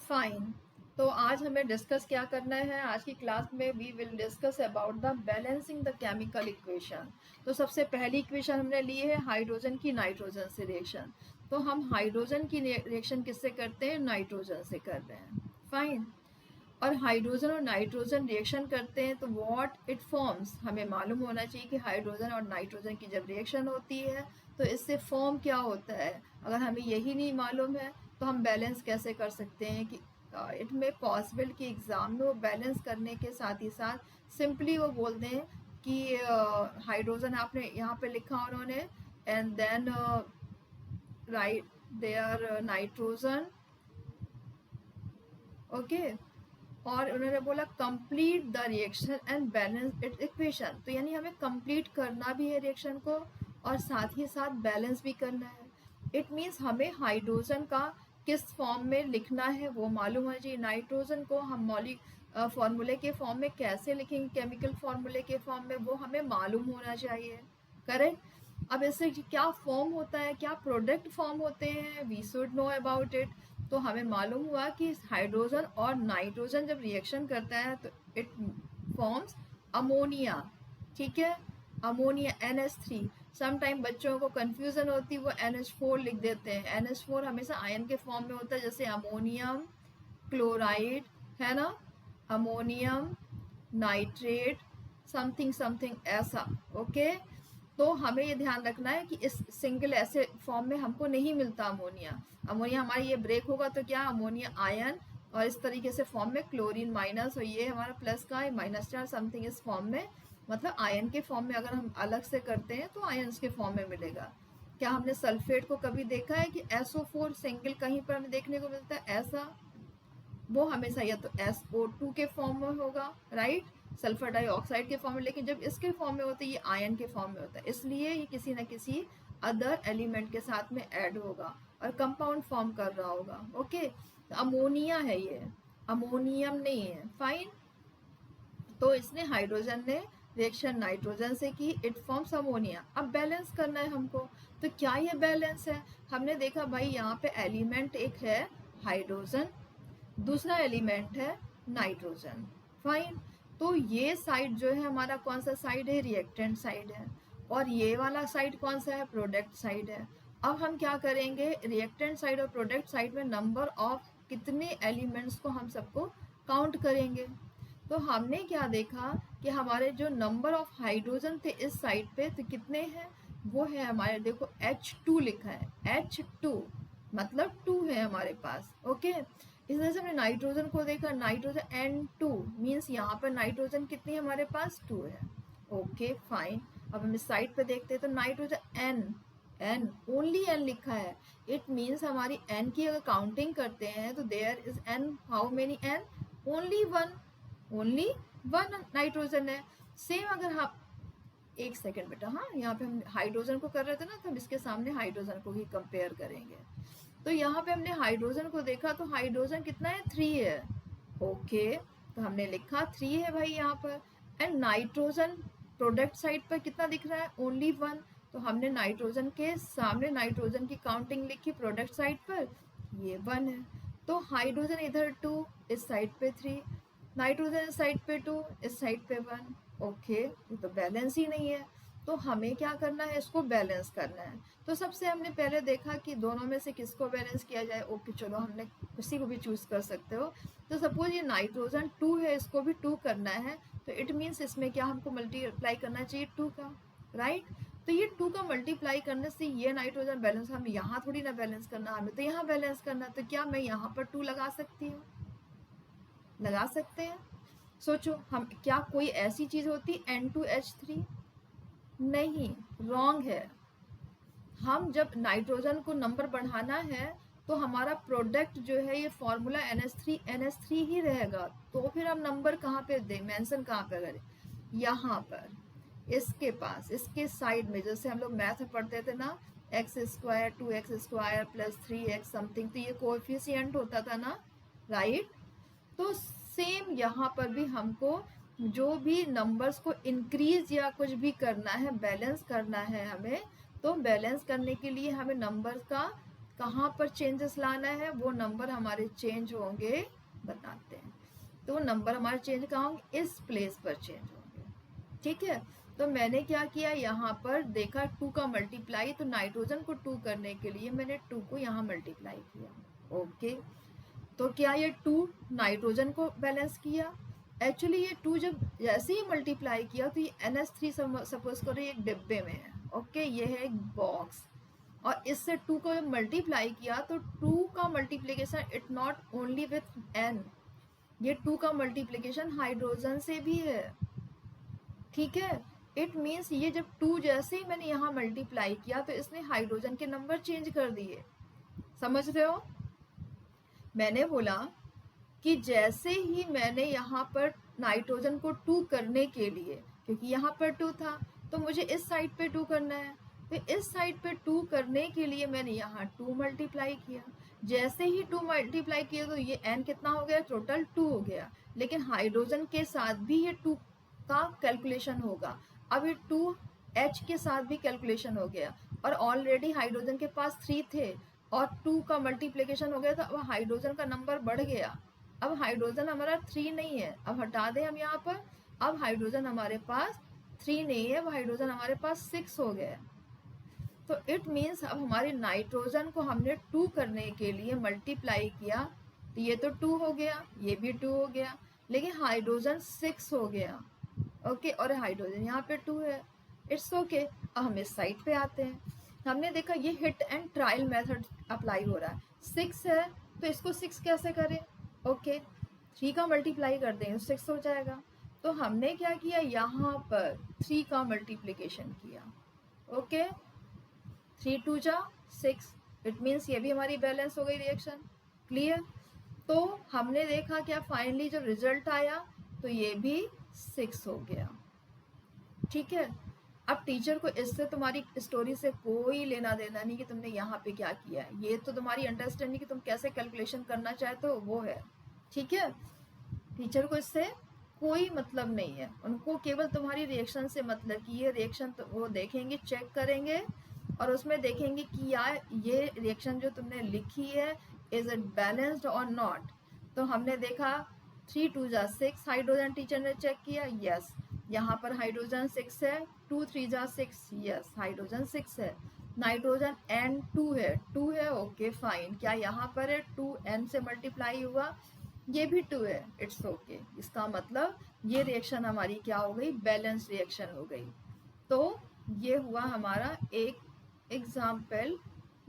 Fine. तो आज हमें डिस्कस क्या करना है, आज की क्लास में we will discuss about the balancing the chemical equation. तो सबसे पहली इक्वेशन हमने ली है हाइड्रोजन की नाइट्रोजन से रिएक्शन। तो हम हाइड्रोजन की रिएक्शन किससे करते हैं, नाइट्रोजन से कर रहे हैं। फाइन। और हाइड्रोजन और नाइट्रोजन रिएक्शन करते हैं तो व्हाट इट फॉर्म्स, हमें मालूम होना चाहिए कि हाइड्रोजन और नाइट्रोजन की जब रिएक्शन होती है तो इससे फॉर्म क्या होता है। अगर हमें यही नहीं मालूम है तो हम बैलेंस कैसे कर सकते हैं कि इट में पॉसिबल कि एग्ज़ाम में वो बैलेंस करने के साथ ही साथ सिंपली वो बोल दें कि हाइड्रोजन आपने यहाँ पे लिखा उन्होंने and then write there nitrogen, okay. और उन्होंने बोला complete the reaction and balance it equation. तो यानी हमें कंप्लीट करना भी है रिएक्शन को और साथ ही साथ बैलेंस भी करना है। इट मीन्स हमें हाइड्रोजन का किस फॉर्म में लिखना है वो मालूम होना चाहिए। नाइट्रोजन को हम मॉलिक फॉर्मूले के फॉर्म में कैसे लिखेंगे, केमिकल फॉर्मूले के फॉर्म में, वो हमें मालूम होना चाहिए। करेक्ट। अब इससे क्या फॉर्म होता है, क्या प्रोडक्ट फॉर्म होते हैं, we should know about it. तो हमें मालूम हुआ कि हाइड्रोजन और नाइट्रोजन जब रिएक्शन करता है तो इट फॉर्म्स अमोनिया। ठीक है, अमोनिया NH3। सम टाइम बच्चों को कंफ्यूजन होती है, वो NH4 लिख देते हैं। NH4 हमेशा आयन के फॉर्म में होता है, जैसे अमोनियम क्लोराइड है ना, अमोनियम नाइट्रेट समथिंग समथिंग ऐसा। ओके। तो हमें ये ध्यान रखना है कि इस सिंगल ऐसे फॉर्म में हमको नहीं मिलता अमोनिया। अमोनिया हमारा ये ब्रेक होगा तो क्या अमोनिया आयन और इस तरीके से फॉर्म में क्लोरीन माइनस और ये हमारा प्लस का माइनस चार समथिंग इस फॉर्म में, मतलब आयन के फॉर्म में अगर हम अलग से करते हैं तो आयन्स के फॉर्म में मिलेगा। क्या हमने सल्फेट को कभी देखा है कि SO4 सिंगल कहीं पर हमें देखने को मिलता है ऐसा? वो हमेशा या तो SO2 के फॉर्म में होगा, राइट, सल्फर डाइऑक्साइड के फॉर्म में। लेकिन जब इसके फॉर्म में होता है ये आयन के फॉर्म में होता है, इसलिए ये किसी न किसी अदर एलिमेंट के साथ में ऐड होगा और कंपाउंड फॉर्म कर रहा होगा। ओके। तो अमोनिया है ये, अमोनियम नहीं है। फाइन। तो इसने हाइड्रोजन ने रिएक्शन नाइट्रोजन से की, इट फॉर्म्स अमोनिया। अब बैलेंस करना है हमको। तो क्या ये बैलेंस है? हमने देखा भाई यहाँ पे एलिमेंट एक है हाइड्रोजन, दूसरा एलिमेंट है नाइट्रोजन। फाइन। तो ये साइड जो है हमारा कौन सा साइड है, रिएक्टेंट साइड है, और ये वाला साइड कौन सा है, प्रोडक्ट साइड है। अब हम क्या करेंगे, रिएक्टेंट साइड और प्रोडक्ट साइड में नंबर ऑफ कितने एलिमेंट्स को हम सबको काउंट करेंगे। तो हमने क्या देखा कि हमारे जो नंबर ऑफ हाइड्रोजन थे इस साइड पे तो कितने हैं, वो है हमारे, देखो H2 लिखा है, H2 मतलब 2 है हमारे पास। ओके। इस तरह से हमने नाइट्रोजन को देखा, नाइट्रोजन N2 मीन्स यहाँ पर नाइट्रोजन कितनी है हमारे पास, 2 है। Okay fine. अब हम इस साइड पे देखते हैं तो नाइट्रोजन N ओनली N लिखा है। इट मीन्स हमारी N की अगर काउंटिंग करते हैं तो there is N, how many N, only one nitrogen है। सेम अगर हम, एक सेकेंड बेटा, हाँ यहाँ पे हम हाइड्रोजन को कर रहे थे ना, तो हम इसके सामने हाइड्रोजन को ही कंपेयर करेंगे। तो यहाँ पे हमने हाइड्रोजन को देखा तो हाइड्रोजन कितना है, 3 है। ओके। तो हमने लिखा 3 है भाई यहाँ पर। एंड नाइट्रोजन प्रोडक्ट साइड पर कितना दिख रहा है, ओनली 1। तो हमने नाइट्रोजन के सामने नाइट्रोजन की काउंटिंग लिखी प्रोडक्ट साइड पर, ये 1 है। तो हाइड्रोजन इधर 2, इस साइड पे 3, नाइट्रोजन इस साइड पे 2, इस साइड पे 1। ओके। ये तो बैलेंस ही नहीं है। तो हमें क्या करना है, इसको बैलेंस करना है। तो सबसे हमने पहले देखा कि दोनों में से किसको बैलेंस किया जाए। ओके चलो, हमने किसी को भी चूज कर सकते हो। तो सपोज ये नाइट्रोजन 2 है, इसको भी 2 करना है, तो इट मीन्स इसमें क्या हमको मल्टीप्लाई करना चाहिए 2 का, राइट। तो ये 2 का मल्टीप्लाई करने से ये नाइट्रोजन बैलेंस, हमें यहाँ थोड़ी ना बैलेंस करना, हमें तो यहाँ बैलेंस करना। तो क्या मैं यहाँ पर 2 लगा सकती हूँ, लगा सकते हैं। सोचो, हम क्या कोई ऐसी चीज होती N2H3, नहीं, रॉन्ग है। हम जब नाइट्रोजन को नंबर बढ़ाना है तो हमारा प्रोडक्ट जो है ये फॉर्मूला NH3 ही रहेगा। तो फिर हम नंबर कहाँ पे दें, मेंशन कहाँ पे करें, यहाँ पर इसके पास, इसके साइड में। जैसे हम लोग मैथ में पढ़ते थे ना, x² 2x² plus 3x something, तो ये कोएफिशिएंट होता था ना, राइट। तो सेम यहाँ पर भी हमको जो भी नंबर्स को इंक्रीज या कुछ भी करना है, बैलेंस करना है हमें, तो बैलेंस करने के लिए हमें नंबर्स का कहाँ पर चेंजेस लाना है, वो नंबर हमारे चेंज होंगे बताते हैं। तो नंबर हमारे चेंज कहाँ होंगे, इस प्लेस पर चेंज होंगे। ठीक है, तो मैंने क्या किया, यहाँ पर देखा 2 का मल्टीप्लाई, तो नाइट्रोजन को 2 करने के लिए मैंने 2 को यहाँ मल्टीप्लाई किया। ओके, तो क्या ये 2 नाइट्रोजन को बैलेंस किया? एक्चुअली ये 2 जब जैसे ही मल्टीप्लाई किया तो ये NH3 सपोज करो एक डिब्बे में है। ओके, ये है एक बॉक्स, और इससे 2 को जब मल्टीप्लाई किया तो 2 का multiplication it not only with N, ये 2 का मल्टीप्लीकेशन हाइड्रोजन से भी है। ठीक है, इट मीन्स ये जब 2 जैसे ही मैंने यहाँ मल्टीप्लाई किया तो इसने हाइड्रोजन के नंबर चेंज कर दिए। समझ रहे हो? मैंने बोला कि जैसे ही मैंने यहाँ पर नाइट्रोजन को 2 करने के लिए, क्योंकि यहाँ पर 2 था तो मुझे इस साइड पे 2 करना है, तो इस साइड पे 2 करने के लिए मैंने यहाँ 2 मल्टीप्लाई किया। जैसे ही 2 मल्टीप्लाई किया तो ये n कितना हो गया, टोटल 2 हो गया, लेकिन हाइड्रोजन के साथ भी ये 2 का कैलकुलेशन होगा। अब ये 2H के साथ भी कैलकुलेशन हो गया, और ऑलरेडी हाइड्रोजन के पास 3 थे और 2 का मल्टीप्लिकेशन हो गया, तो अब हाइड्रोजन का नंबर बढ़ गया। अब हाइड्रोजन हमारा 3 नहीं है, अब हटा दें हम यहाँ पर, अब हाइड्रोजन हमारे पास 3 नहीं है, अब हाइड्रोजन हमारे पास 6 हो गया। तो इट मीन्स अब हमारे नाइट्रोजन को हमने 2 करने के लिए मल्टीप्लाई किया, तो ये तो 2 हो गया, ये भी 2 हो गया, लेकिन हाइड्रोजन 6 हो गया। ओके, और हाइड्रोजन यहाँ पे 2 है। It's okay. अब हम इस साइड पे आते हैं, हमने देखा ये hit and trial method apply हो रहा है। 6 है तो इसको 6 कैसे करें? ओके, 3 का मल्टीप्लाई कर दें 6 हो जाएगा। तो हमने क्या किया, यहाँ पर 3 का मल्टीप्लिकेशन किया। ओके, 3 2 जा 6, इट मीन्स ये भी हमारी बैलेंस हो गई रिएक्शन। क्लियर? तो हमने देखा क्या, फाइनली जब रिजल्ट आया तो ये भी 6 हो गया। ठीक है, अब टीचर को इससे तुम्हारी स्टोरी से कोई लेना देना नहीं कि तुमने यहाँ पे क्या किया है, ये तो तुम्हारी अंडरस्टैंडिंग कि तुम कैसे कैलकुलेशन करना चाहते हो वो है। ठीक है, टीचर को इससे कोई मतलब नहीं है, उनको केवल तुम्हारी रिएक्शन से मतलब कि ये रिएक्शन तो वो देखेंगे, चेक करेंगे और उसमें देखेंगे कि यार ये रिएक्शन जो तुमने लिखी है इज इट बैलेंस्ड और नॉट। तो हमने देखा 3 2 जा 6, हाइड्रोजन टीचर ने चेक किया, यस यहाँ पर हाइड्रोजन 6 है, 2 3 जा 6, यस हाइड्रोजन 6 है। नाइट्रोजन N2 है, 2 है, ओके फाइन। क्या यहाँ पर है 2N से मल्टीप्लाई हुआ, ये भी 2 है, इट्स ओके। इसका मतलब ये रिएक्शन हमारी क्या हो गई, बैलेंस रिएक्शन हो गई। तो ये हुआ हमारा एक एग्जाम्पल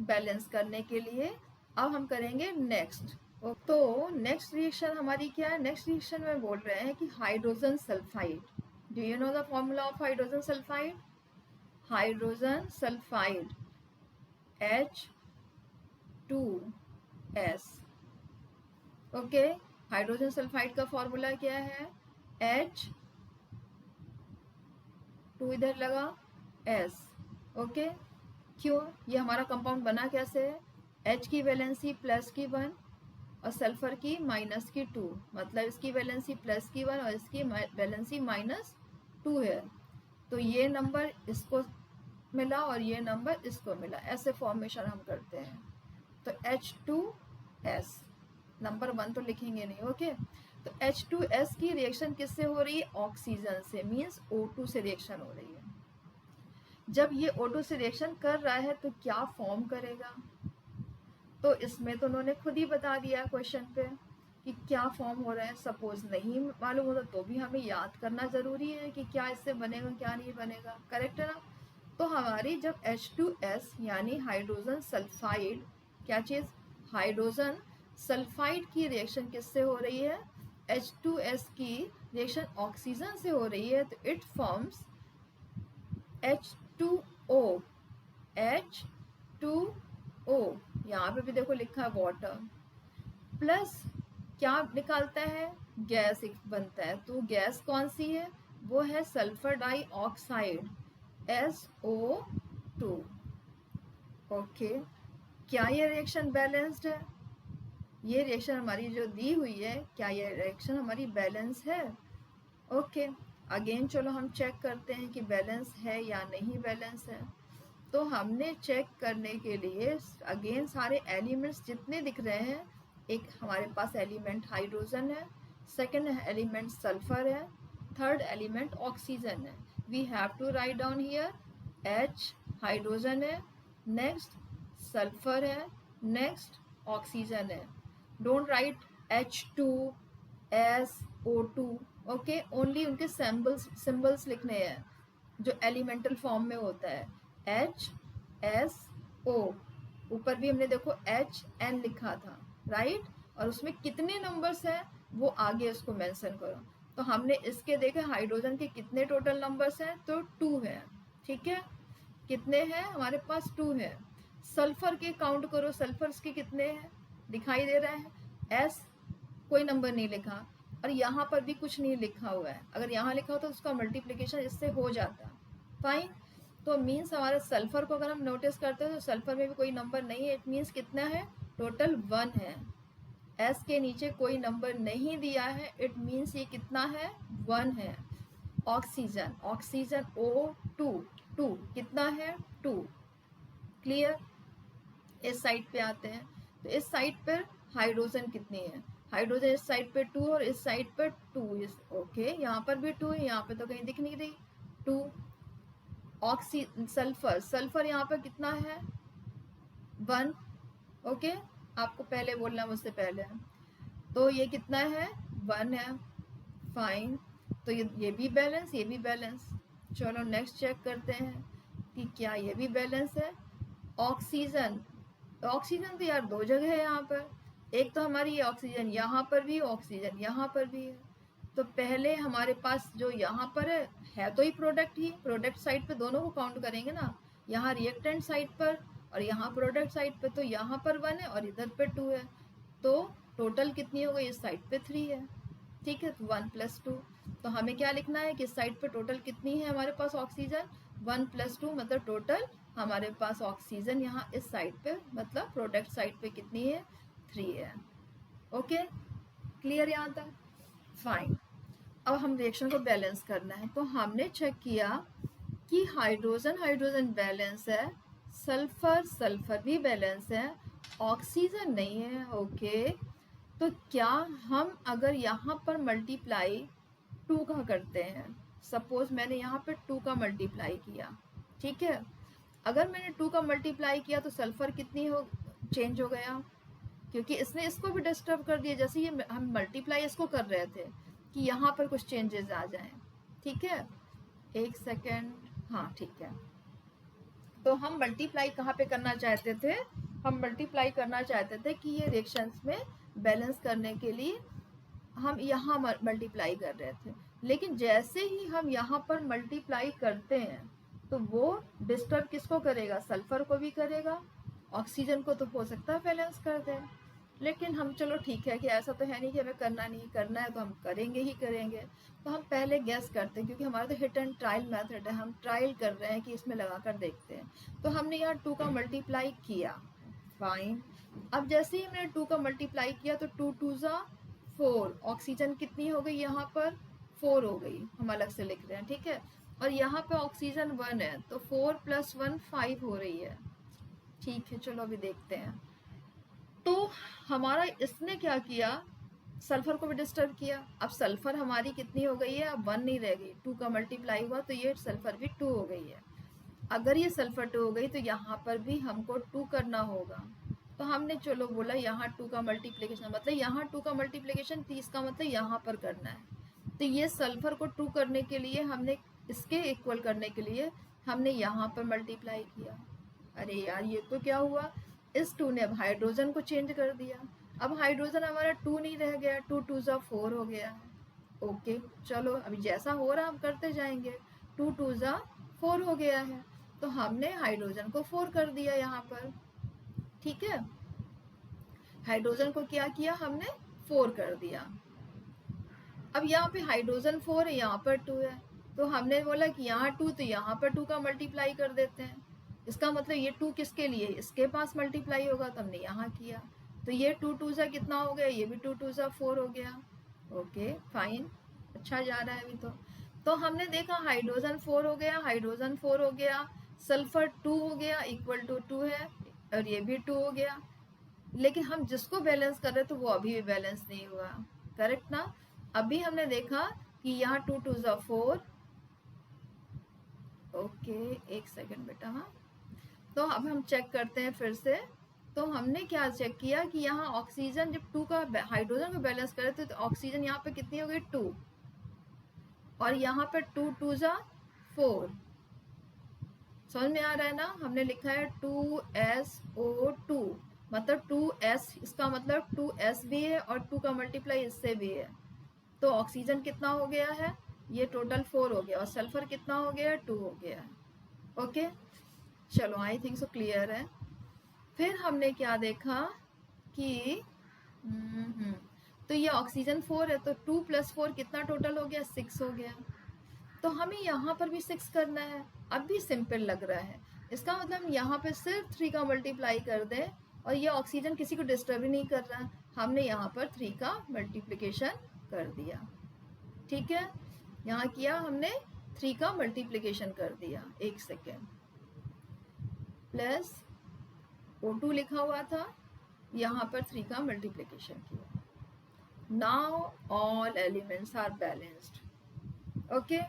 बैलेंस करने के लिए। अब हम करेंगे नेक्स्ट। तो नेक्स्ट रिएक्शन हमारी क्या है, नेक्स्ट रिएक्शन में बोल रहे हैं कि hydrogen sulphide. Do you know the formula of hydrogen sulphide? Hydrogen sulphide H2S। Okay, hydrogen sulphide का फॉर्मूला क्या है, H2 इधर लगा S। ओके, क्यों, ये हमारा कंपाउंड बना कैसे है, H की वैलेंसी प्लस की 1 और सल्फर की माइनस की 2, मतलब इसकी वैलेंसी प्लस की 1 और इसकी वैलेंसी -2 है। तो ये नंबर इसको मिला और ये नंबर इसको मिला, ऐसे फॉर्मेशन हम करते हैं। तो H2S, नंबर 1 तो लिखेंगे नहीं। ओके, तो H2S की रिएक्शन किससे हो रही है, ऑक्सीजन से, मीन्स O2 से रिएक्शन हो रही है। जब ये O2 से रिएक्शन कर रहा है तो क्या फॉर्म करेगा, तो इसमें तो उन्होंने खुद ही बता दिया क्वेश्चन पे कि क्या फॉर्म हो रहा है। सपोज नहीं मालूम होता तो भी हमें याद करना जरूरी है कि क्या इससे बनेगा क्या नहीं बनेगा, करेक्ट है ना। तो हमारी जब H2S यानी हाइड्रोजन सल्फाइड, क्या चीज़, हाइड्रोजन सल्फाइड की रिएक्शन किससे हो रही है, H2S की रिएक्शन ऑक्सीजन से हो रही है, तो इट फॉर्म्स H2O। H2O, यहाँ पे भी देखो लिखा है वाटर, प्लस क्या निकालता है, गैस बनता है। तो गैस कौन सी है, वो है सल्फर डाइऑक्साइड SO2। ओके, क्या ये रिएक्शन बैलेंस्ड है, ये रिएक्शन हमारी जो दी हुई है, क्या ये रिएक्शन हमारी बैलेंस है? ओके, अगेन चलो हम चेक करते हैं कि बैलेंस है या नहीं बैलेंस है। तो हमने चेक करने के लिए अगेन सारे एलिमेंट्स जितने दिख रहे हैं, एक हमारे पास एलिमेंट हाइड्रोजन है, सेकंड एलिमेंट सल्फर है, थर्ड एलिमेंट ऑक्सीजन है. We have to write down here H hydrogen है, नेक्स्ट सल्फर है, नेक्स्ट ऑक्सीजन है. Don't write H2SO2. Okay, only उनके सिंबल्स लिखने हैं जो एलिमेंटल फॉर्म में होता है. HSO, ऊपर भी हमने देखो HN लिखा था, राइट, और उसमें कितने नंबर्स हैं वो आगे उसको मेंशन करो. तो हमने इसके देखे हाइड्रोजन के कितने टोटल नंबर्स हैं, तो 2 हैं. ठीक है, कितने हैं हमारे पास, 2 हैं. सल्फर के काउंट करो, सल्फर्स के कितने हैं, दिखाई दे रहा है. S कोई नंबर नहीं लिखा, और यहाँ पर भी कुछ नहीं लिखा हुआ है. अगर यहाँ लिखा हो तो उसका मल्टीप्लिकेशन इससे हो जाता. फाइन. तो मीन्स हमारे सल्फर को अगर हम नोटिस करते हैं तो सल्फर में भी कोई नंबर नहीं है. इट मीन्स कितना है, टोटल 1 है. एस के नीचे कोई नंबर नहीं दिया है, इट मीन्स ये कितना है, 1 है. ऑक्सीजन, ऑक्सीजन O2, 2 कितना है, 2. क्लियर. इस साइड पे आते हैं, तो इस साइड पर हाइड्रोजन कितनी है, हाइड्रोजन इस साइड पे 2 और इस साइड पर 2. ओके, यहाँ पर भी 2 है, यहाँ पे तो कहीं दिख नहीं रही 2. सल्फर, सल्फर यहाँ पर कितना है, 1. ओके, आपको पहले बोलना मुझसे पहले, तो ये कितना है, 1 है. फाइन. तो ये भी बैलेंस, ये भी बैलेंस. चलो नेक्स्ट चेक करते हैं कि क्या ये भी बैलेंस है. ऑक्सीजन, ऑक्सीजन तो यार 2 जगह है यहाँ पर. एक तो हमारी ये ऑक्सीजन यहाँ पर भी, ऑक्सीजन यहाँ पर भी है. तो पहले हमारे पास जो यहाँ पर है तो ही प्रोडक्ट ही, प्रोडक्ट साइड पे दोनों को काउंट करेंगे ना. यहाँ रिएक्टेंट साइड पर और यहाँ प्रोडक्ट साइड पे, तो यहाँ पर 1 है और इधर पे 2 है. तो टोटल कितनी हो गई, इस साइड पे 3 है. ठीक है, तो 1 + 2. तो हमें क्या लिखना है कि इस साइड पे टोटल कितनी है हमारे पास ऑक्सीजन, 1 + 2, मतलब टोटल हमारे पास ऑक्सीजन यहाँ इस साइड पे, मतलब प्रोडक्ट साइड पे कितनी है, 3 है. ओके, क्लियर यहाँ तक. फाइन. अब हम रिएक्शन को बैलेंस करना है. तो हमने चेक किया कि हाइड्रोजन हाइड्रोजन बैलेंस है, सल्फर सल्फर भी बैलेंस है, ऑक्सीजन नहीं है. ओके, तो क्या हम अगर यहाँ पर मल्टीप्लाई 2 का करते हैं, सपोज मैंने यहाँ पे 2 का मल्टीप्लाई किया, ठीक है, अगर मैंने 2 का मल्टीप्लाई किया तो सल्फर कितनी हो, चेंज हो गया, क्योंकि इसने इसको भी डिस्टर्ब कर दिया. जैसे ये हम मल्टीप्लाई इसको कर रहे थे कि यहाँ पर कुछ चेंजेस आ जाएं. ठीक है, एक सेकेंड. हाँ ठीक है, तो हम मल्टीप्लाई कहाँ पे करना चाहते थे, हम मल्टीप्लाई करना चाहते थे कि ये रिएक्शंस में बैलेंस करने के लिए हम यहाँ मल्टीप्लाई कर रहे थे. लेकिन जैसे ही हम यहाँ पर मल्टीप्लाई करते हैं तो वो डिस्टर्ब किसको करेगा, सल्फर को भी करेगा, ऑक्सीजन को तो हो सकता है बैलेंस कर दे. लेकिन हम चलो ठीक है कि ऐसा तो है नहीं कि हमें करना नहीं करना है, तो हम करेंगे ही करेंगे. तो हम पहले गैस करते हैं, क्योंकि हमारा तो हिट एंड ट्रायल मेथड है, हम ट्रायल कर रहे हैं कि इसमें लगा कर देखते हैं. तो हमने यहाँ 2 का मल्टीप्लाई किया. फाइन. अब जैसे ही हमने 2 का मल्टीप्लाई किया तो 2 2 ज़ा 4, ऑक्सीजन कितनी हो गई यहाँ पर, 4 हो गई, हम अलग से लिख रहे हैं. ठीक है, और यहाँ पे ऑक्सीजन 1 है, तो 4 + 1 5 हो रही है. ठीक है, चलो अभी देखते हैं. तो हमारा इसने क्या किया, सल्फर को भी डिस्टर्ब किया. अब सल्फर हमारी कितनी हो गई है, अब 1 नहीं रह गई, 2 का मल्टीप्लाई हुआ तो ये सल्फर भी 2 हो गई है. अगर ये सल्फर 2 हो गई तो यहाँ पर भी हमको 2 करना होगा. तो हमने चलो बोला यहाँ 2 का मल्टीप्लिकेशन, मतलब यहाँ 2 का मल्टीप्लिकेशन 30 का मतलब यहाँ पर करना है. तो ये सल्फर को 2 करने के लिए हमने, इसके इक्वल करने के लिए हमने यहाँ पर मल्टीप्लाई किया. अरे यार ये तो क्या हुआ, इस 2 ने अब हाइड्रोजन को चेंज कर दिया. अब हाइड्रोजन हमारा 2 नहीं रह गया, 2 2 ज़ा 4 हो गया है. ओके, चलो अभी जैसा हो रहा हम करते जाएंगे. 2 2 ज़ा 4 हो गया है, तो हमने हाइड्रोजन को 4 कर दिया यहाँ पर. ठीक है, हाइड्रोजन को क्या किया हमने, 4 कर दिया. अब यहाँ पे हाइड्रोजन 4 है, यहाँ पर 2 है, तो हमने बोला कि यहाँ 2 तो यहाँ पर 2 का मल्टीप्लाई कर देते हैं. इसका मतलब ये 2 किसके लिए, इसके पास मल्टीप्लाई होगा, तो हमने यहाँ किया. तो ये 2 2 ज़ा कितना हो गया, ये भी 2 2 ज़ा 4 हो गया. ओके फाइन, अच्छा जा रहा है अभी तो. तो हमने देखा हाइड्रोजन 4 हो गया, हाइड्रोजन 4 हो गया, सल्फर 2 हो गया, इक्वल टू 2 है, और ये भी 2 हो गया, लेकिन हम जिसको बैलेंस कर रहे थे वो अभी भी बैलेंस नहीं हुआ, करेक्ट ना। अभी हमने देखा कि यहाँ 2 2 ज़ा 4, ओके एक सेकेंड बेटा, हाँ। तो अब हम चेक करते हैं फिर से। तो हमने क्या चेक किया कि यहाँ ऑक्सीजन जब 2 का हाइड्रोजन को बैलेंस करे तो ऑक्सीजन यहाँ पे कितनी हो गई 2, और यहाँ पे 2 2 ज़ा 4, समझ में आ रहा है ना। हमने लिखा है 2SO2, मतलब 2S, इसका मतलब 2S भी है और 2 का मल्टीप्लाई इससे भी है, तो ऑक्सीजन कितना हो गया है, ये टोटल 4 हो गया, और सल्फर कितना हो गया, 2 हो गया है। ओके चलो, आई थिंक सो क्लियर है। फिर हमने क्या देखा कि तो ये ऑक्सीजन 4 है, तो 2 + 4 कितना टोटल हो गया, 6 हो गया। तो हमें यहाँ पर भी 6 करना है। अब भी सिंपल लग रहा है, इसका मतलब हम यहाँ पे सिर्फ 3 का मल्टीप्लाई कर दें, और ये ऑक्सीजन किसी को डिस्टर्ब ही नहीं कर रहा, हमने यहाँ पर 3 का मल्टीप्लिकेशन कर दिया, ठीक है। यहाँ किया हमने 3 का मल्टीप्लिकेशन कर दिया, एक सेकेंड, प्लस O2 लिखा हुआ था, यहाँ पर 3 का मल्टीप्लिकेशन किया। Now all elements are balanced. Okay,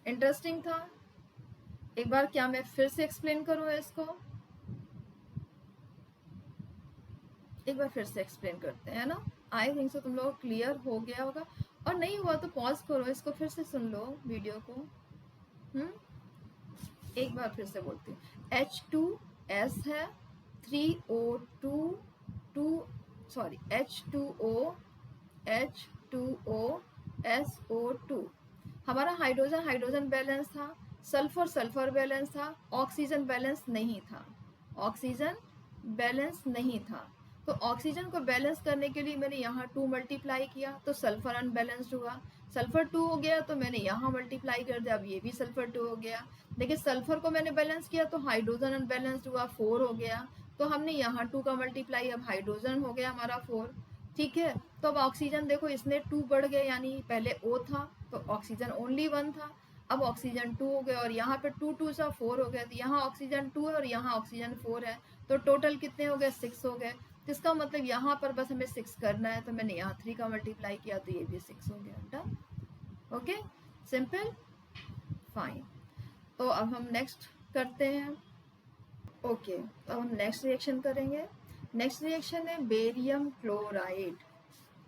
interesting था। एक बार क्या मैं फिर से एक्सप्लेन करूँ इसको, एक बार फिर से एक्सप्लेन करते हैं ना। आई थिंक सो तुम लोग क्लियर हो गया होगा, और नहीं हुआ तो पॉज करो, इसको फिर से सुन लो वीडियो को। एक बार फिर से बोलती हूँ, H2S है, 3O2 2 सॉरी H2O SO2, हमारा हाइड्रोजन हाइड्रोजन बैलेंस था, सल्फर सल्फर बैलेंस था, ऑक्सीजन बैलेंस नहीं था, ऑक्सीजन बैलेंस नहीं था। तो ऑक्सीजन को बैलेंस करने के लिए मैंने यहाँ 2 मल्टीप्लाई किया, तो सल्फर अनबैलेंस्ड हुआ, सल्फर 2 हो गया, तो मैंने यहाँ मल्टीप्लाई कर दिया, अब ये भी सल्फर 2 हो गया। देखिए सल्फर को मैंने बैलेंस किया तो हाइड्रोजन अनबैलेंस्ड हुआ, 4 हो गया, तो हमने यहाँ 2 का मल्टीप्लाई, अब हाइड्रोजन हो गया हमारा 4, ठीक है। तो अब ऑक्सीजन देखो, इसने 2 बढ़ गए, यानी पहले O था तो ऑक्सीजन ओनली 1 था, अब ऑक्सीजन 2 हो गया, और यहाँ पे 2 2 सा 4 हो गया, तो यहाँ ऑक्सीजन 2 है और यहाँ ऑक्सीजन 4 है, तो टोटल कितने हो गए, 6 हो गए। तो इसका मतलब यहाँ पर बस हमें 6 करना है, तो मैंने यहाँ 3 का मल्टीप्लाई किया, तो ये भी 6 हो गया। Done, okay, simple, fine. तो अब हम नेक्स्ट करते हैं। ओके, तो हम नेक्स्ट रिएक्शन करेंगे। नेक्स्ट रिएक्शन है बेरियम क्लोराइड।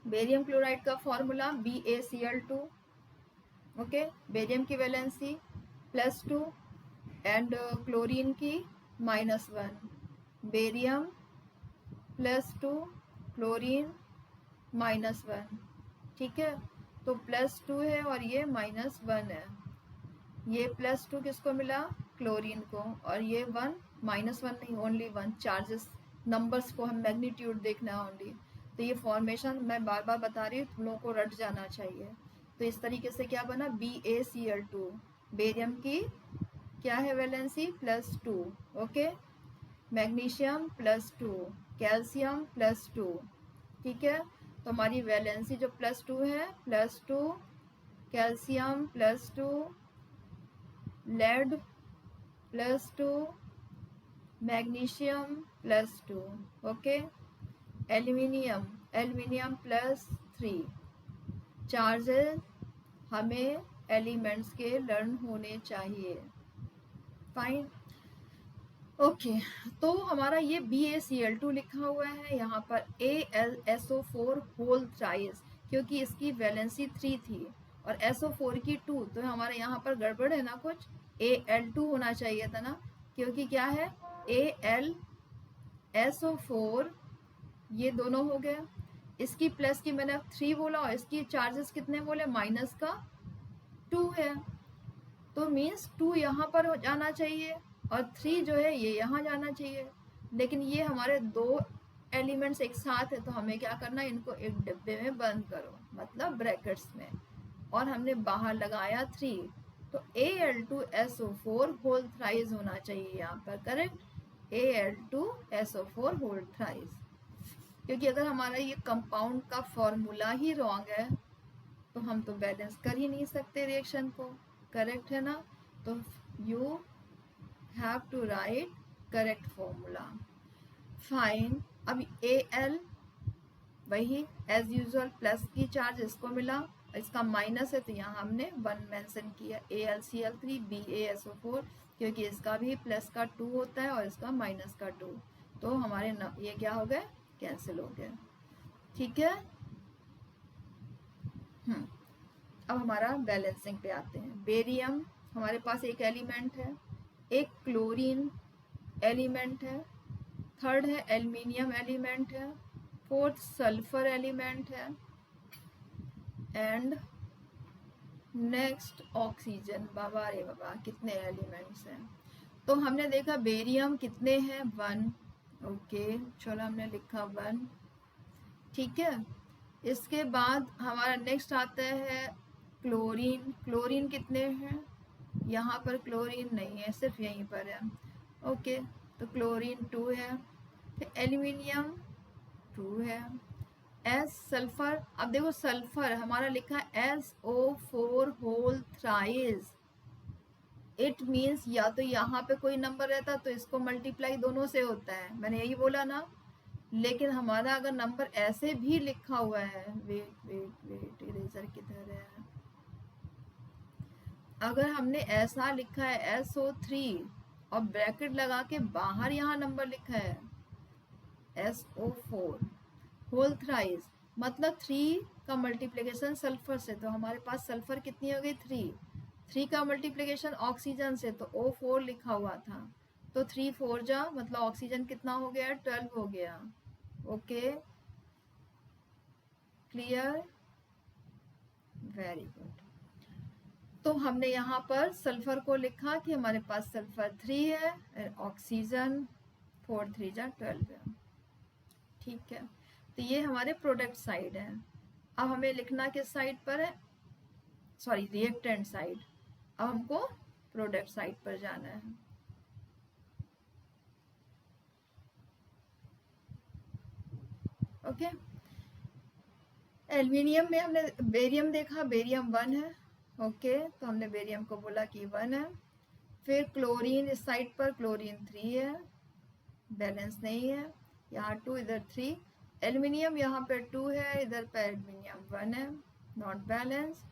बेरियम क्लोराइड का फॉर्मूला BaCl2, ओके, बेरियम की वैलेंसी +2 एंड क्लोरीन की -1, बेरियम +2 क्लोरीन -1, ठीक है। तो +2 है और ये -1 है, ये +2 किसको मिला, क्लोरीन को, और ये 1 -1 नहीं, ओनली 1, चार्जेस नंबर्स को हम मैग्नीट्यूड देखना ओनली। तो ये फॉर्मेशन मैं बार बार बता रही हूँ, तुम लोगों को रट जाना चाहिए। तो इस तरीके से क्या बना, BaCl2, बेरियम की क्या है वैलेंसी, +2, ओके, मैग्नीशियम +2, कैल्शियम +2, ठीक है। तो हमारी वैलेंसी जो +2 है, +2 calcium +2, lead +2, magnesium +2, okay, aluminium aluminium +3। Charges हमें एलिमेंट्स के लर्न होने चाहिए, फाइन, ओके। तो हमारा ये BaCl2 लिखा हुआ है, यहाँ पर AlSO4 होल थ्राइस, क्योंकि इसकी वैलेंसी 3 थी और SO4 की 2, तो हमारे यहाँ पर गड़बड़ है ना कुछ, Al2 होना चाहिए था ना, क्योंकि क्या है, AlSO4 ये दोनों हो गए, इसकी प्लस की मैंने 3 बोला और इसकी चार्जेस कितने बोले, -2 है, तो मीन्स 2 यहाँ पर हो जाना चाहिए और 3 जो है ये यहाँ जाना चाहिए, लेकिन ये हमारे 2 एलिमेंट्स एक साथ है, तो हमें क्या करना है, इनको एक डिब्बे में बंद करो, मतलब ब्रैकेट्स में, और हमने बाहर लगाया 3, तो Al2SO4 होल थ्राइस होना चाहिए यहाँ पर, करेक्ट, Al2SO4 होल थ्राइस, क्योंकि अगर हमारा ये कंपाउंड का फॉर्मूला ही रॉन्ग है तो हम तो बैलेंस कर ही नहीं सकते रिएक्शन को, करेक्ट है ना। तो you have to write correct formula. Fine. अब AL वही एज यूजुअल प्लस की चार्ज इसको मिला, इसका माइनस है तो यहाँ हमने 1 मेंशन किया. AlCl3 BaSO4 क्योंकि इसका भी प्लस का 2 होता है और इसका माइनस का 2, तो हमारे ये क्या हो गए, कैंसिल हो गए. ठीक है. अब हमारा बैलेंसिंग पे आते हैं. बेरियम हमारे पास एक एलिमेंट है, एक क्लोरीन एलिमेंट है, थर्ड है एल्युमिनियम एलिमेंट है, फोर्थ सल्फर एलिमेंट है, एंड नेक्स्ट ऑक्सीजन. बाबा रे बाबा कितने एलिमेंट्स हैं. तो हमने देखा बेरियम कितने हैं, 1. ओके चलो हमने लिखा 1. ठीक है. इसके बाद हमारा नेक्स्ट आता है क्लोरीन. क्लोरीन कितने हैं, यहाँ पर क्लोरीन नहीं है, सिर्फ यहीं पर है. ओके तो क्लोरीन 2 है. फिर एल्युमिनियम 2 है. एस सल्फर, अब देखो सल्फर हमारा लिखा है SO4 whole thrice. It means या तो यहाँ पे कोई नंबर रहता तो इसको मल्टीप्लाई दोनों से होता है, मैंने यही बोला ना. लेकिन हमारा अगर नंबर ऐसे भी लिखा हुआ है, वेट वेट वेट इरेजर किधर है, अगर हमने ऐसा लिखा है SO3 और ब्रैकेट लगा के बाहर यहाँ नंबर लिखा है SO4 होल थ्राइस, मतलब 3 का मल्टीप्लिकेशन सल्फर से, तो हमारे पास सल्फर कितनी हो गई 3 का मल्टीप्लिकेशन ऑक्सीजन से, तो O4 लिखा हुआ था, तो 3 4 जा मतलब ऑक्सीजन कितना हो गया 12 हो गया. Okay clear, very good. तो हमने यहाँ पर सल्फर को लिखा कि हमारे पास सल्फर 3 है और ऑक्सीजन 4 3 जा 12 है. ठीक है. तो ये हमारे प्रोडक्ट साइड है. अब हमें लिखना किस साइड पर है, सॉरी रिएक्टेंट साइड. अब हमको प्रोडक्ट साइड पर जाना है. ओके. एल्युमिनियम में हमने बेरियम देखा, बेरियम 1 है. ओके तो हमने बेरियम को बोला कि 1 है. फिर क्लोरीन इस साइड पर क्लोरीन 3 है, बैलेंस नहीं है, यहाँ 2 इधर 3. एल्युमिनियम यहाँ पर 2 है, इधर पर एल्युमिनियम 1 है, नॉट बैलेंस.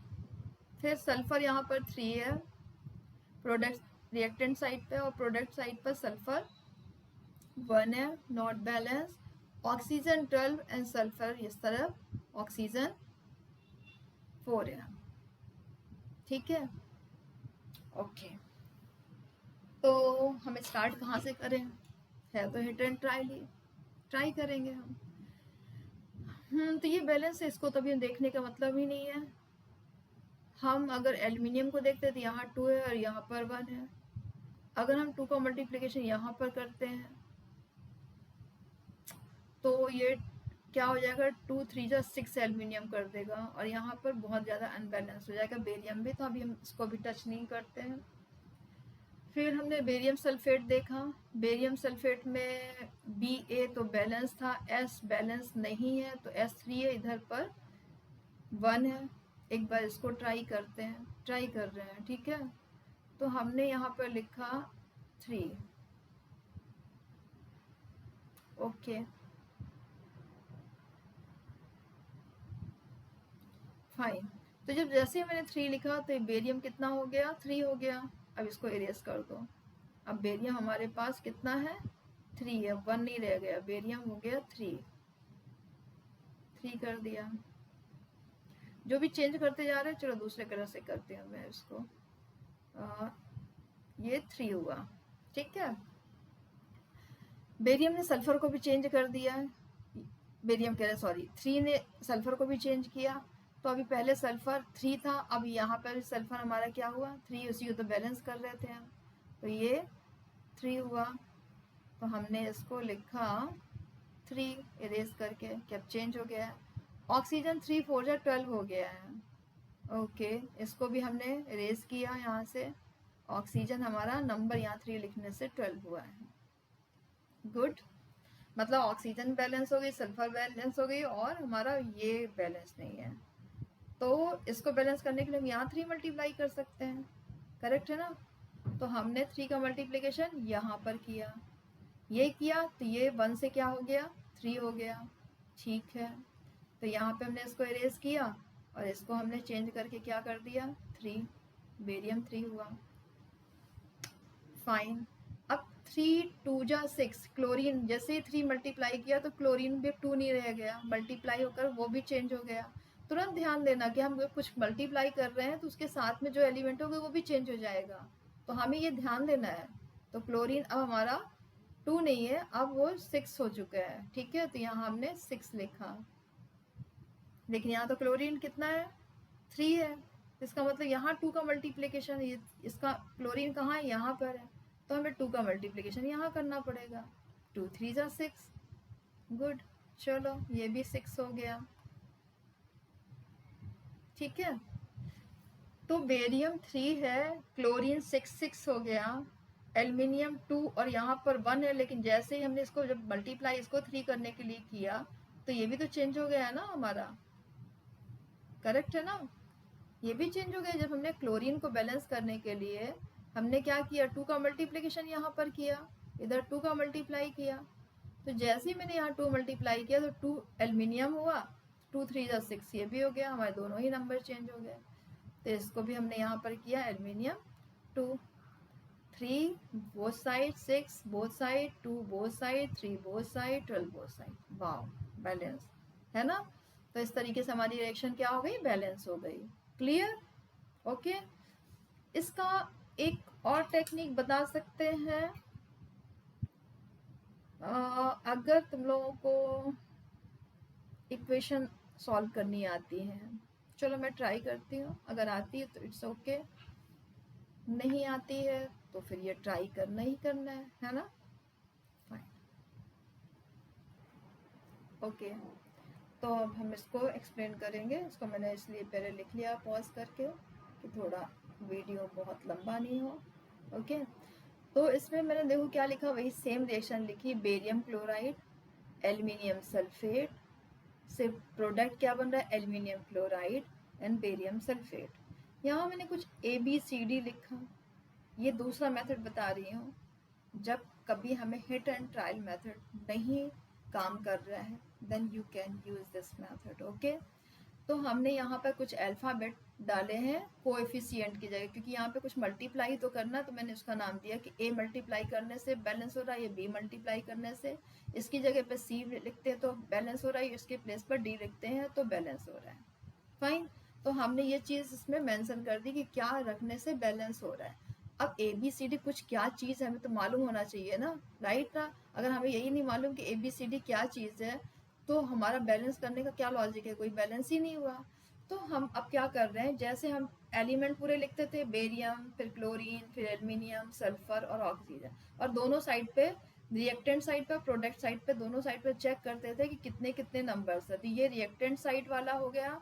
फिर सल्फर यहाँ पर 3 है प्रोडक्ट रिएक्टेंट साइड पे, और प्रोडक्ट साइड पर सल्फर 1 है, not balance. Oxygen 12 and sulphur इस तरफ ऑक्सीजन 4 है. ठीक है. ओके तो हमें स्टार्ट कहाँ से करें, है तो हिट एंड ट्राई करेंगे हम. तो ये बैलेंस है, इसको तो अभी देखने का मतलब ही नहीं है. हम अगर एल्युमिनियम को देखते हैं तो यहाँ 2 है और यहाँ पर 1 है. अगर हम 2 का मल्टीप्लिकेशन यहाँ पर करते हैं तो ये क्या हो जाएगा, 2 3 जा 6 एल्युमिनियम कर देगा, और यहाँ पर बहुत ज़्यादा अनबैलेंस हो जाएगा बेरियम भी, तो अभी हम इसको भी टच नहीं करते हैं. फिर हमने बेरियम सल्फेट देखा. बेरियम सल्फेट में Ba तो बैलेंस था, S बैलेंस नहीं है, तो S3 है, इधर पर 1 है. एक बार इसको ट्राई कर रहे हैं. ठीक है. तो हमने यहाँ पर लिखा 3. Okay fine. तो जब जैसे मैंने 3 लिखा तो बेरियम कितना हो गया, 3 हो गया. अब इसको इरेज कर दो. अब बेरियम हमारे पास कितना है 3 है, 1 नहीं रह गया, बेरियम हो गया 3 कर दिया. जो भी चेंज करते जा रहे हैं, चलो दूसरे कलर से करते हैं मैं इसको. ये 3 हुआ. ठीक है. बेरियम ने सल्फर को भी चेंज कर दिया है, बेरियम कह रहे सॉरी 3 ने सल्फर को भी चेंज किया. तो अभी पहले सल्फर 3 था, अब यहाँ पर सल्फर हमारा क्या हुआ 3, उसी को तो बैलेंस कर रहे थे हम, तो ये 3 हुआ. तो हमने इसको लिखा 3 इरेज करके, क्या चेंज हो गया है. ऑक्सीजन 3 4 जा 12 हो गया है. ओके इसको भी हमने इरेज किया यहाँ से. ऑक्सीजन हमारा नंबर यहाँ 3 लिखने से 12 हुआ है. गुड. मतलब ऑक्सीजन बैलेंस हो गई, सल्फर बैलेंस हो गई, और हमारा ये बैलेंस नहीं है. तो इसको बैलेंस करने के लिए हम यहाँ 3 मल्टीप्लाई कर सकते हैं, करेक्ट है ना. तो हमने 3 का मल्टीप्लिकेशन यहाँ पर किया, ये किया तो ये 1 से क्या हो गया 3 हो गया, ठीक है। तो यहाँ पे हमने इसको इरेज किया और इसको हमने चेंज करके क्या कर दिया 3, बेरियम 3 हुआ, फाइन। अब 3 2 जा 6, क्लोरीन जैसे ही 3 मल्टीप्लाई किया तो क्लोरीन भी 2 नहीं रह गया, मल्टीप्लाई होकर वो भी चेंज हो गया। तुरंत ध्यान देना कि हम कुछ मल्टीप्लाई कर रहे हैं तो उसके साथ में जो एलिमेंट होगा वो भी चेंज हो जाएगा, तो हमें ये ध्यान देना है। तो क्लोरीन अब हमारा 2 नहीं है, अब वो 6 हो चुका है, ठीक है। तो यहाँ हमने 6 लिखा, लेकिन यहाँ तो क्लोरीन कितना है 3 है, इसका मतलब यहाँ 2 का मल्टीप्लिकेशन, ये इसका क्लोरीन कहाँ है यहाँ पर है, तो हमें 2 का मल्टीप्लिकेशन यहाँ करना पड़ेगा, 2 3 जा 6, गुड। चलो ये भी 6 हो गया, ठीक है। तो बेरियम 3 है, क्लोरीन 6 हो गया, एल्युमिनियम 2 और यहाँ पर 1 है, लेकिन जैसे ही हमने इसको जब मल्टीप्लाई इसको 3 करने के लिए किया तो ये भी तो चेंज हो गया है ना हमारा, करेक्ट है ना, ये भी चेंज हो गया। जब हमने क्लोरीन को बैलेंस करने के लिए हमने क्या किया 2 का मल्टीप्लिकेशन यहाँ पर किया, इधर 2 का मल्टीप्लाई किया, तो जैसे ही मैंने यहाँ 2 मल्टीप्लाई किया तो 2 एल्युमिनियम हुआ, 2 3 जा 6 ये भी हो गया, हमारे दोनों ही नंबर चेंज हो गए। तो इसको भी हमने यहाँ पर किया aluminium 2, 3 both side, 6 both side, 2 both side, 3 both side, 12 both side, wow balance है ना। तो इस तरीके से हमारी रिएक्शन क्या हो गई बैलेंस हो गई, क्लियर, ओके। इसका एक और टेक्निक बता सकते हैं, अगर तुम लोगों को इक्वेशन सॉल्व करनी आती है, चलो मैं ट्राई करती हूँ, अगर आती है तो इट्स ओके, नहीं आती है तो फिर ये ट्राई करना ही करना है ना, फाइन, ओके। तो अब हम इसको एक्सप्लेन करेंगे, इसको मैंने इसलिए पहले लिख लिया पॉज करके कि थोड़ा वीडियो बहुत लंबा नहीं हो, ओके। तो इसमें मैंने देखो क्या लिखा, वही सेम रिएक्शन लिखी, बेरियम क्लोराइड एल्युमिनियम सल्फेट से प्रोडक्ट क्या बन रहा है aluminium chloride and barium sulphate. यहाँ मैंने कुछ ABCD लिखा, ये दूसरा मेथड बता रही हूँ, जब कभी हमें हिट एंड ट्रायल मेथड नहीं काम कर रहा है then you can use this method, okay. तो हमने यहाँ पर कुछ अल्फ़ाबेट डाले हैं कोएफिशिएंट की जगह, क्योंकि यहाँ पे कुछ मल्टीप्लाई तो करना, तो मैंने उसका नाम दिया कि A मल्टीप्लाई करने से बैलेंस हो रहा है, ये B मल्टीप्लाई करने से, इसकी जगह पे C लिखते हैं तो बैलेंस हो रहा है, इसके प्लेस पर D लिखते हैं तो बैलेंस हो रहा है, फाइन। तो हमने ये चीज़ इसमें मेंशन कर दी कि क्या रखने से बैलेंस हो रहा है। अब ABCD कुछ क्या चीज़ है हमें तो मालूम होना चाहिए ना, राइट ना। अगर हमें यही नहीं मालूम कि ABCD क्या चीज़ है तो हमारा बैलेंस करने का क्या लॉजिक है, कोई बैलेंस ही नहीं हुआ। तो हम अब क्या कर रहे हैं, जैसे हम एलिमेंट पूरे लिखते थे, बेरियम फिर क्लोरीन फिर एल्युमिनियम सल्फर और ऑक्सीजन, और दोनों साइड पे रिएक्टेंट साइड पर प्रोडक्ट साइड पे दोनों साइड पे चेक करते थे कि कितने कितने नंबर्स है। तो ये रिएक्टेंट साइड वाला हो गया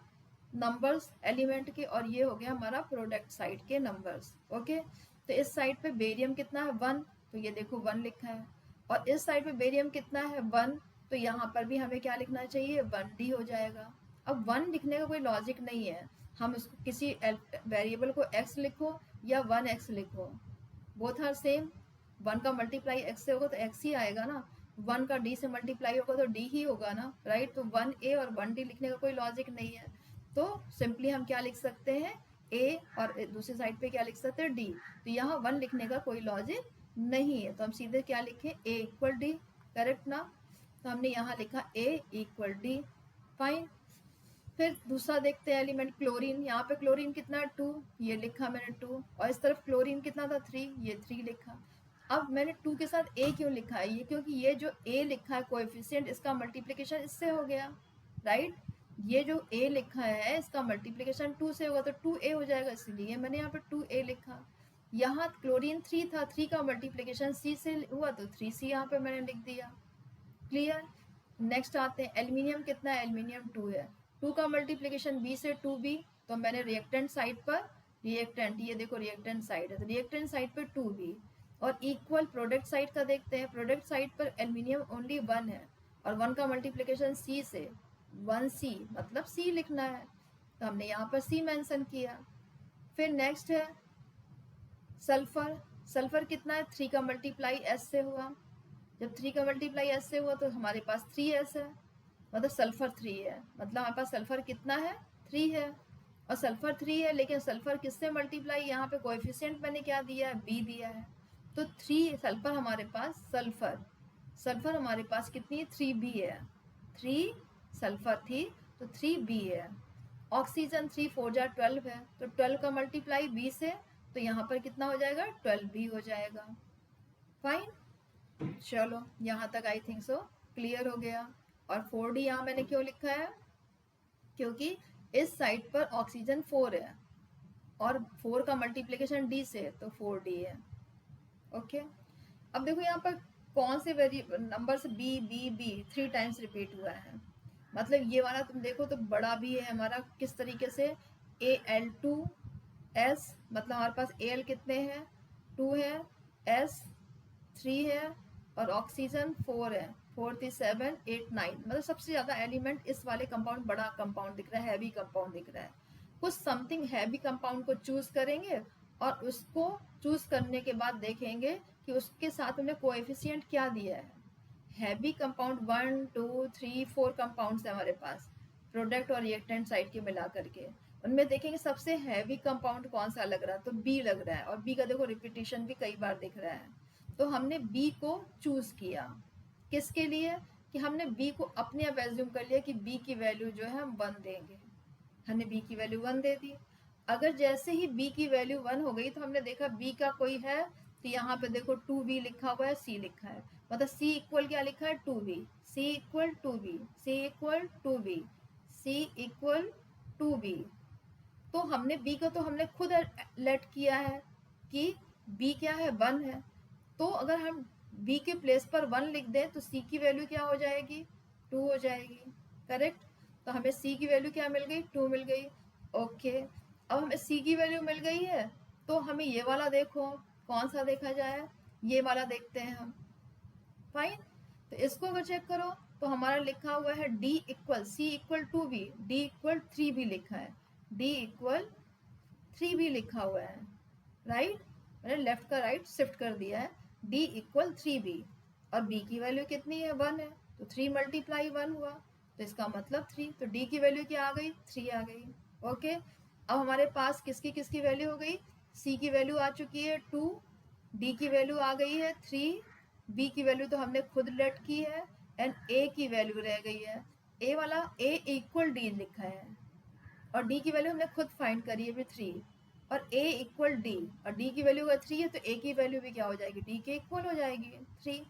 नंबर्स एलिमेंट के, और ये हो गया हमारा प्रोडक्ट साइड के नंबर्स, ओके। तो इस साइड पे बेरियम कितना है 1, तो ये देखो 1 लिखा है, और इस साइड पे बेरियम कितना है 1, तो यहाँ पर भी हमें क्या लिखना चाहिए 1D हो जाएगा। अब 1 लिखने का कोई लॉजिक नहीं है, हम उसको किसी वेरिएबल को x लिखो या 1x लिखो, बोथ आर सेम, 1 का मल्टीप्लाई x से होगा तो x ही आएगा ना, 1 का d से मल्टीप्लाई होगा तो d ही होगा ना, राइट। तो 1A और 1D लिखने का कोई लॉजिक नहीं है, तो सिंपली हम क्या लिख सकते हैं A और दूसरी साइड पे क्या लिख सकते हैं D, तो यहाँ 1 लिखने का कोई लॉजिक नहीं है, तो हम सीधे क्या लिखे A इक्वल D, करेक्ट ना। तो हमने यहाँ लिखा A इक्वल D, फाइन। फिर दूसरा देखते हैं एलिमेंट क्लोरीन, यहाँ पे क्लोरीन कितना है 2, ये लिखा मैंने 2, और इस तरफ क्लोरीन कितना था 3, ये 3 लिखा। अब मैंने 2 के साथ A क्यों लिखा है, ये क्योंकि ये जो A लिखा है कोएफिशिएंट, इसका मल्टीप्लिकेशन इससे हो गया, राइट। ये जो A लिखा है इसका मल्टीप्लिकेशन 2 से होगा तो 2A हो जाएगा, इसलिए मैंने यहाँ पर 2A लिखा। यहाँ क्लोरीन 3 था, 3 का मल्टीप्लिकेशन C से हुआ तो 3C यहाँ पे मैंने लिख दिया, क्लियर। नेक्स्ट आते हैं एल्युमिनियम कितना है, एल्युमिनियम 2 है, 2 का मल्टीप्लिकेशन B से 2B, तो मैंने रिएक्टेंट साइड पर रिएक्टेंट, ये देखो रिएक्टेंट साइड है तो रिएक्टेंट साइड पर 2B, और इक्वल प्रोडक्ट साइड का देखते हैं, प्रोडक्ट साइड पर एल्युमिनियम ओनली 1 है और 1 का मल्टीप्लिकेशन C से 1C, मतलब C लिखना है, तो हमने यहाँ पर C मेंशन किया। फिर नेक्स्ट है सल्फर, सल्फर कितना है, 3 का मल्टीप्लाई एस से हुआ। जब 3 का मल्टीप्लाई एस से हुआ तो हमारे पास 3s है, मतलब सल्फर 3 है, मतलब हमारे पास सल्फर कितना है, 3 है। और सल्फर 3 है, लेकिन सल्फर किससे मल्टीप्लाई, यहाँ पे कोएफिशिएंट मैंने क्या दिया है, बी दिया है। तो 3 सल्फर हमारे पास, सल्फर हमारे पास कितनी, 3b है। 3 सल्फर थी तो 3b है। ऑक्सीजन 3 4 जा 12 है, तो 12 का मल्टीप्लाई b से, तो यहाँ पर कितना हो जाएगा, 12b हो जाएगा। फाइन, चलो यहाँ तक आई थिंक सो क्लियर हो गया। और 4d यहाँ मैंने क्यों लिखा है, क्योंकि इस साइड पर ऑक्सीजन 4 है और 4 का मल्टीप्लिकेशन d से, तो 4d है। ओके, अब देखो यहाँ पर कौन से numbers B B B 3 times repeat हुआ है, मतलब ये वाला तुम देखो तो बड़ा भी है हमारा, किस तरीके से, Al2s, मतलब हमारे पास Al कितने हैं, 2 है, S 3 है, और ऑक्सीजन 4 है, 4 3 7 8 9, मतलब सबसे ज़्यादा एलिमेंट इस वाले कंपाउंड, बड़ा कंपाउंड दिख रहा है, हैवी कंपाउंड दिख रहा है। कुछ समथिंग हैवी कंपाउंड को चूज करेंगे और उसको चूज करने के बाद देखेंगे कि उसके साथ हमने कोएफिशिएंट क्या दिया है। हैवी कंपाउंड 1 2 3 4 कंपाउंड्स है हमारे पास, प्रोडक्ट और रिएक्टेंट साइड के मिला करके, उनमें देखेंगे सबसे हैवी कंपाउंड कौन सा लग रहा है, तो बी लग रहा है, और बी का देखो रिपीटिशन भी कई बार दिख रहा है। तो हमने बी को चूज किया, किसके लिए, कि हमने बी को अपने आप एज्यूम कर लिया कि बी की वैल्यू जो है हम 1 देंगे, हमने बी की वैल्यू 1 दे दी। अगर जैसे ही बी की वैल्यू 1 हो गई तो हमने देखा बी का कोई है, तो यहाँ पे देखो 2b लिखा हुआ है, सी लिखा है, मतलब सी इक्वल क्या लिखा है, 2b, सी इक्वल 2b, सी इक्वल 2b, सी इक्वल 2b। तो हमने बी को तो हमने खुद लेट किया है कि बी क्या है, 1 है। तो अगर हम बी के प्लेस पर 1 लिख दें तो सी की वैल्यू क्या हो जाएगी, 2 हो जाएगी, करेक्ट। तो हमें सी की वैल्यू क्या मिल गई, 2 मिल गई। ओके, अब हमें सी की वैल्यू मिल गई है, तो हमें ये वाला देखो, कौन सा देखा जाए, ये वाला देखते हैं हम। फाइन, तो इसको अगर चेक करो तो हमारा लिखा हुआ है D equal C equal 2b, D equal 3b लिखा है, डी इक्वल 3b लिखा हुआ है, राइट, मैंने लेफ्ट का राइट शिफ्ट कर दिया है, d इक्वल 3b, और b की वैल्यू कितनी है, 1 है, तो 3 मल्टीप्लाई 1 हुआ, तो इसका मतलब 3, तो d की वैल्यू क्या आ गई, 3 आ गई। ओके, अब हमारे पास किसकी किसकी वैल्यू हो गई, c की वैल्यू आ चुकी है 2, d की वैल्यू आ गई है 3, b की वैल्यू तो हमने खुद लेट की है, एंड a की वैल्यू रह गई है, a वाला a इक्वल d लिखा है, और d की वैल्यू हमने खुद फाइंड करी है 3, और a इक्वल d, और d की वैल्यू अगर 3 है तो a की वैल्यू भी क्या हो जाएगी, d के इक्वल हो जाएगी 3।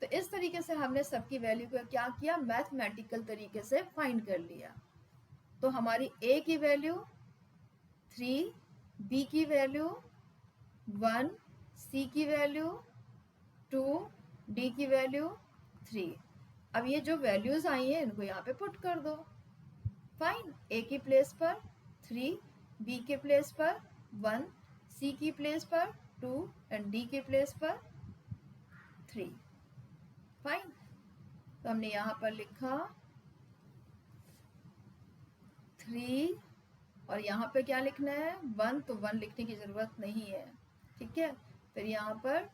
तो इस तरीके से हमने सबकी वैल्यू को क्या किया, मैथमेटिकल तरीके से फाइंड कर लिया। तो हमारी a की वैल्यू 3, b की वैल्यू 1, c की वैल्यू 2, d की वैल्यू 3। अब ये जो वैल्यूज आई हैं इनको यहाँ पे पुट कर दो। फाइन, ए की प्लेस पर 3, बी के प्लेस पर 1, सी की प्लेस पर 2, एंड डी के प्लेस पर 3। फाइन, तो हमने यहाँ पर लिखा 3, और यहाँ पे क्या लिखना है, 1, तो 1 लिखने की ज़रूरत नहीं है, ठीक है। फिर यहाँ पर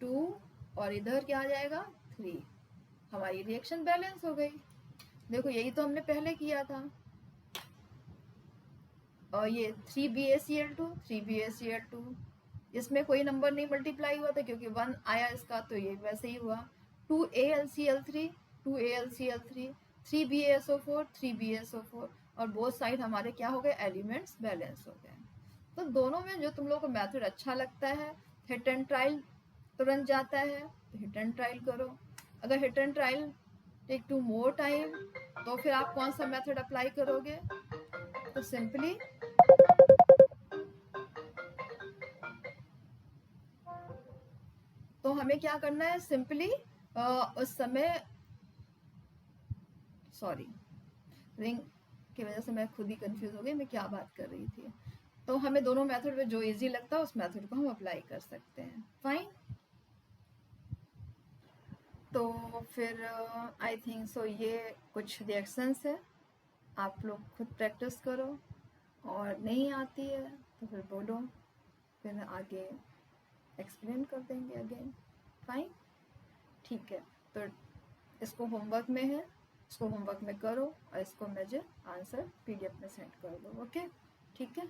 2, और इधर क्या आ जाएगा, 3, हमारी रिएक्शन बैलेंस हो गई। देखो यही तो हमने पहले किया था, और ये 3BaCl2, 3BaCl2, इसमें कोई नंबर नहीं मल्टीप्लाई हुआ था क्योंकि 1 आया इसका, तो ये वैसे ही हुआ। 2AlCl3, 2AlCl3, 3BaSO4, 3BaSO4, और बोथ साइड हमारे क्या हो गए, एलिमेंट्स बैलेंस हो गए। तो दोनों में जो तुम लोगों को मेथड अच्छा लगता है, हिट एंड ट्रायल तुरंत जाता है तो हिट एंड ट्रायल करो। अगर hit and trial take two more time तो फिर आप कौन सा मेथड अप्लाई करोगे, तो सिंपली तो हमें क्या करना है, सिंपली उस समय, सॉरी रिंग की वजह से मैं खुद ही कंफ्यूज हो गई मैं क्या बात कर रही थी। तो हमें दोनों मेथड में जो इजी लगता है उस मेथड को हम अप्लाई कर सकते हैं। फाइन, तो फिर आई थिंक सो ये कुछ रिएक्शंस है, आप लोग खुद प्रैक्टिस करो, और नहीं आती है तो फिर बोलो, फिर आगे एक्सप्लेन कर देंगे अगेन। फाइन, ठीक है। तो इसको होमवर्क में है, इसको होमवर्क में करो और इसको मुझे आंसर PDF में सेंड कर दो। ओके, ठीक है।